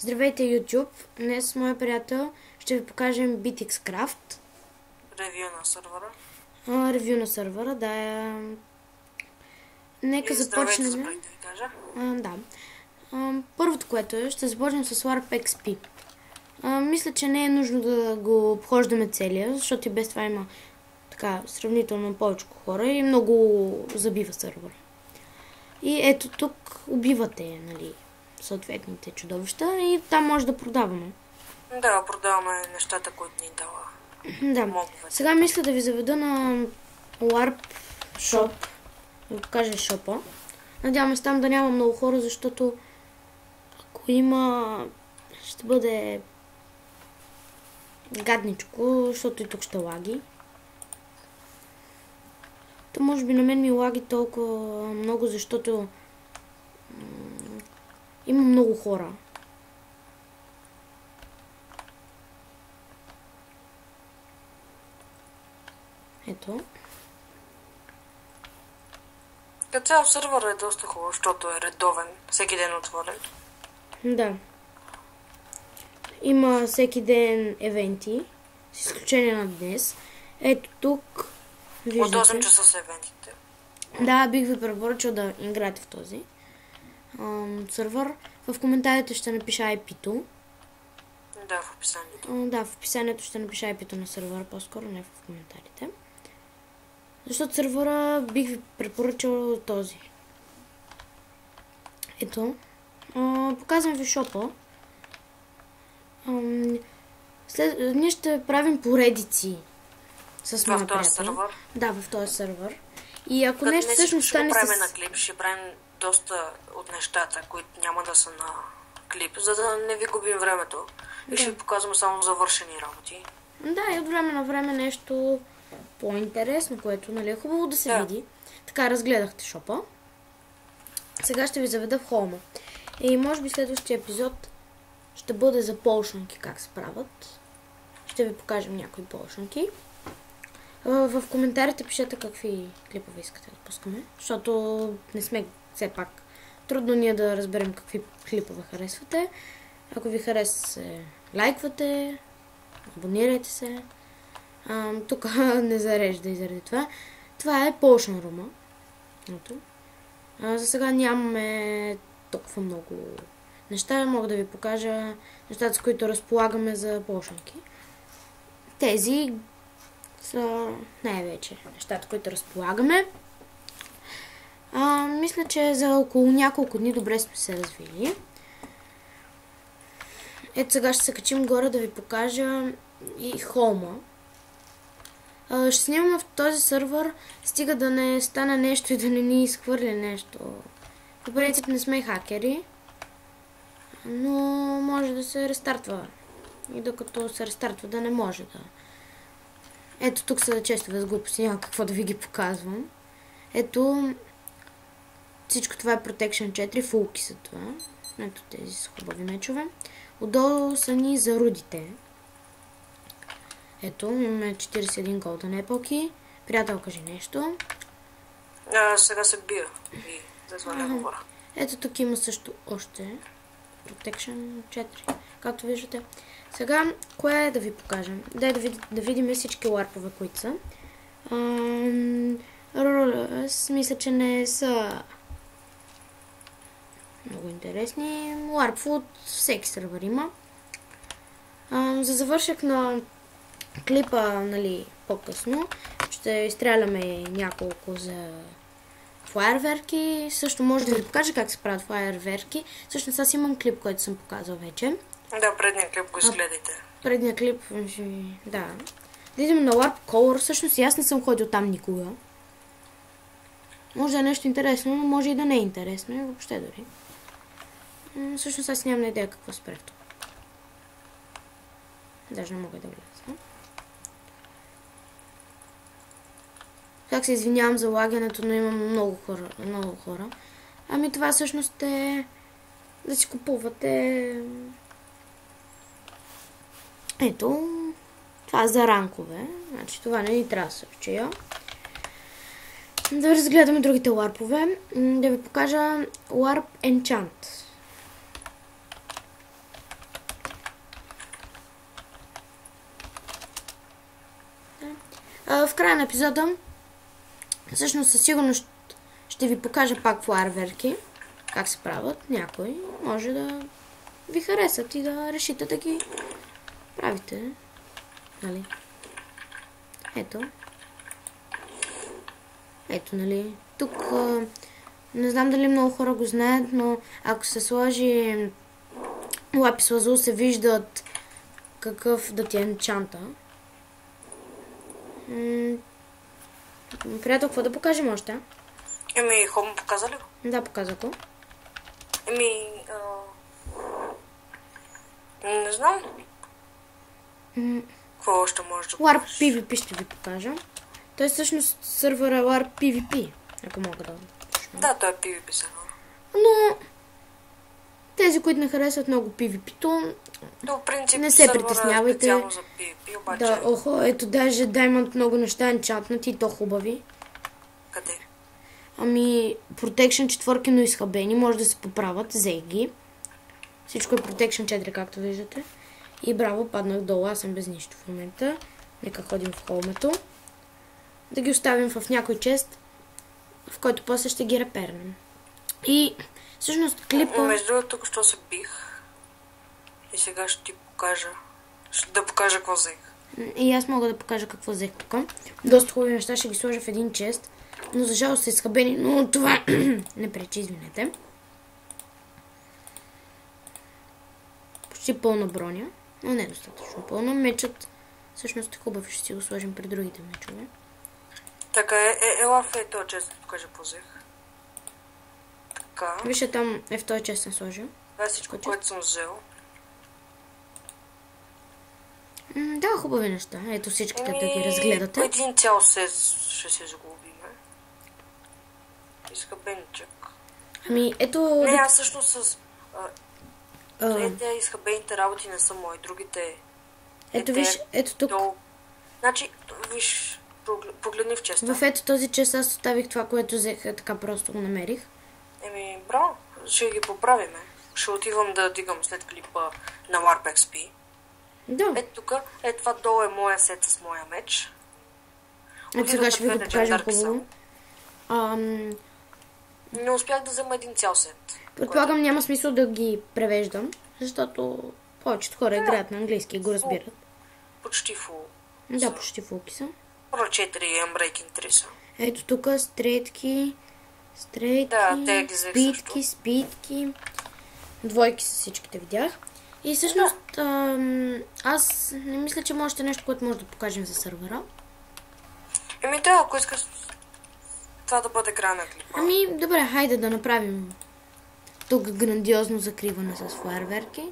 Здравейте, YouTube! Днес с моя приятел ще ви покажем BitXCraft. Ревю на сървъра. Ревю на сървъра, да. Нека започнем. Забравих да ви кажа. Да. Първото, което е, ще започнем с Warp XP. Мисля, че не е нужно да го обхождаме целия, защото и без това има така сравнително повече хора и много забива сървъра. И ето тук убивате, нали, съответните чудовища и там може да продаваме. Да, продаваме нещата, които ни дава. Да. Мобовете. Сега мисля да ви заведа на Warp Shop. Да ви покажа шопа. Надяваме се там да няма много хора, защото ако има, ще бъде гадничко, защото и тук ще лаги. То може би на мен ми лаги толкова много, защото има много хора. Ето. Като цял сървър е доста хубаво, защото е редовен, всеки ден отворен. Да. Има всеки ден евенти, с изключение на днес. Ето тук виждате. От 8 часа са евентите. Да, бих ви препоръчал да играете в този сървър. В коментарите ще напиша IP-то. Да, в описанието. Да, в описанието ще напиша IP-то на сървъра, по-скоро не в коментарите. Защото сървъра бих ви препоръчал този. Ето. Показвам ви шопа. Ние ще правим поредици с моя приятел. В този сървър? Да, в този сървър. И ако нещо всъщност стане стане ще правим на клип, ще правим доста от нещата, които няма да са на клип, за да не ви губим времето. И ще ви показвам само завършени работи. Да, и от време на време нещо по-интересно, което нали е хубаво да се види. Така, разгледахте шопа. Сега ще ви заведа в холма. И може би следващия епизод ще бъде за полшанки, как се правят. Ще ви покажем някои полшанки. В коментарите пишете какви клипове искате да пускаме, защото не сме все пак трудно ние да разберем какви клипове харесвате. Ако ви хареса, лайквате, абонирайте се. Тук не зарежда и заради това. Това е Potion Room. За сега нямаме толкова много неща. Мога да ви покажа нещата, с които разполагаме за полшанки. Тези са най-вече нещата, които разполагаме. Мисля, че за около няколко дни добре сме се развили. Ето сега ще се качим горе да ви покажа и холма. Ще снимаме в този сървър, стига да не стане нещо и да не ни изхвърли нещо. По принцип не сме хакери, но може да се рестартва. И докато се рестартва да не може да. Ето тук са честове с глупости, няма какво да ви ги показвам. Ето всичко това е Protection 4, фулки са това. Ето тези са хубави мечове. Отдолу са ни зарудите. Ето, имаме 41 Golden Apple. Приятел, кажи нещо. Сега се бия и затова не говоря. Ето тук има също още Protection 4, както виждате. Сега, кое е да ви покажем? Дай да видим всички ларпове, които са. Мисля, че не са много интересни. Ларп от всеки сървър има. За завършък на клипа, нали, по-късно, ще изстреляме няколко за флайерверки. Също може да ви покажа как се правят флайерверки. Всъщност аз имам клип, който съм показал вече. Да, предния клип го изгледайте. Предния клип, да. Да идем на Warp Color. Всъщност аз не съм ходил там никога. Може да е нещо интересно, но може и да не е интересно. И въобще дори. Всъщност аз нямам идея какво се прави тук. Даже не мога да вляза. Как се извинявам за лагянето, но имам много хора. Ами това всъщност е да си купувате. Ето, това за ранкове. Значи това не ни трябва да се учия. Да разгледаме другите ларпове. Да ви покажа Warp Enchant. В края на епизода, всъщност със сигурност ще ви покажа пак флайерверки, как се правят. Някой може да ви харесат и да решите да ги правите. Нали? Ето. Ето, нали? Тук не знам дали много хора го знаят, но ако се сложи лапис лазул, се виждат какъв да ти е енчанта. Приятел, какво да покажем още? Хомо показа ли го? Да, показа го. Не знам. Какво още може да LARP покажеш? PvP ще ви покажа. Той всъщност сървър е LARP PvP, ако мога да... Да, той е PvP сервер. Но тези, които не харесват много PvP-то, В принцип, не се сервера е притеснявайте. специално за PvP, обаче... да, ето даже да имат много неща енчантнати и то хубави. Къде? Protection 4, но изхабени, може да се поправят, взех ги. Всичко е Protection 4, както виждате. И браво, паднах долу, аз съм без нищо в момента. Нека ходим в холмето. Да ги оставим в някой чест, в който после ще ги репернем. И всъщност клипа... Между другото, тук що се бих. И сега ще ти покажа. Да покажа какво взех. И аз мога да покажа какво взех тук. Доста хубави неща ще ги сложа в един чест. Но за жалост са изхабени, но това не пречи, извинете. Почти пълна броня, но не достатъчно пълна. Мечът всъщност е хубав, ще си го сложим при другите мечове. Така ела в този чест да покажа какво взех. Така. Вижте, там в този чест съм сложил. Това е всичко, което съм взел. Да, хубави неща. Ето всичките да ги разгледате. Един цял сет ще се загубим. Изхабенчък. Ето... Не, аз всъщност с... Те изхабените работи не са мои. Другите... Ето виж, ето тук. Значи, виж, погледни в честа. В ето този чест аз оставих това, което взех, така просто го намерих. Браво, ще ги поправиме. Ще отивам да дигам след клипа на Warp XP. Да. Ето тук, това долу е моя сет с моя меч. Ето сега ще ви го покажем хубаво. Не успях да взема един цял сет. Предполагам няма смисъл да ги превеждам, защото повечето хора играят на английски и го разбират. Почти фул. Да, почти фулки са. Про 4 Unbreaking 3 са. Ето тук стрейтки, спитки. Двойки са всичките видях. И всъщност аз не мисля, че има още нещо, което може да покажем за сървъра. Да, ако искаш това да бъде края на клипа. Добре, хайде да направим тук грандиозно закриване с флайерверки.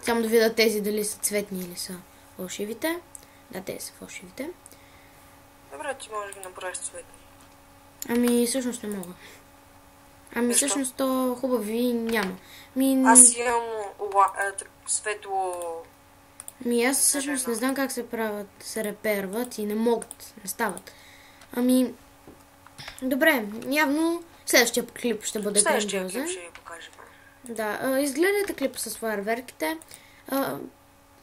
Само да видя тези дали са цветни или са фалшивите. Да, те са фалшивите. Добре, ти можеш да ги направиш цветни. Всъщност не мога. Всъщност то хубави няма. Аз имам светло... Аз всъщност не знам как се правят, се реперват и не могат, не стават. Добре, явно следващия клип ще бъде грандиозен. Следващия клип ще ви покажем. Да, изгледайте клипа с флайерверките.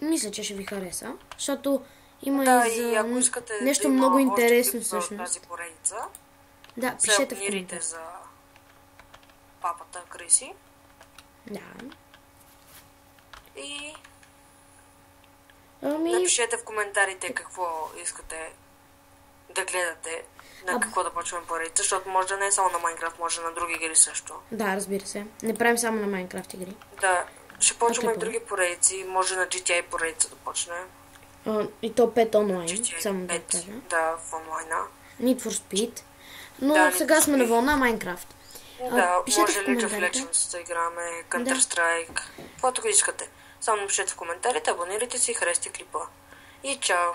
Мисля, че ще ви хареса, защото има и ако искате нещо да има много интересно всъщност. всъщност. Тази поредица, да, пишете в коментарите за папата Криси. Да. И напишете в коментарите какво искате да гледате, на какво да почваме поредица, защото може да не е само на Майнкрафт, може на други игри също. Да, разбира се. Не правим само на Майнкрафт игри. Да, ще почваме и други поредици, може на GTA поредица да почне. И то 5 онлайн, GTA само 5, да кажа. Да, в онлайна. Need for Speed. Но сега сме на вълна Майнкрафт. Да, може League of Legends да играме, Counter-Strike, каквото го искате. Само напишете в коментарите, абонирайте се и харесайте клипа. И чао!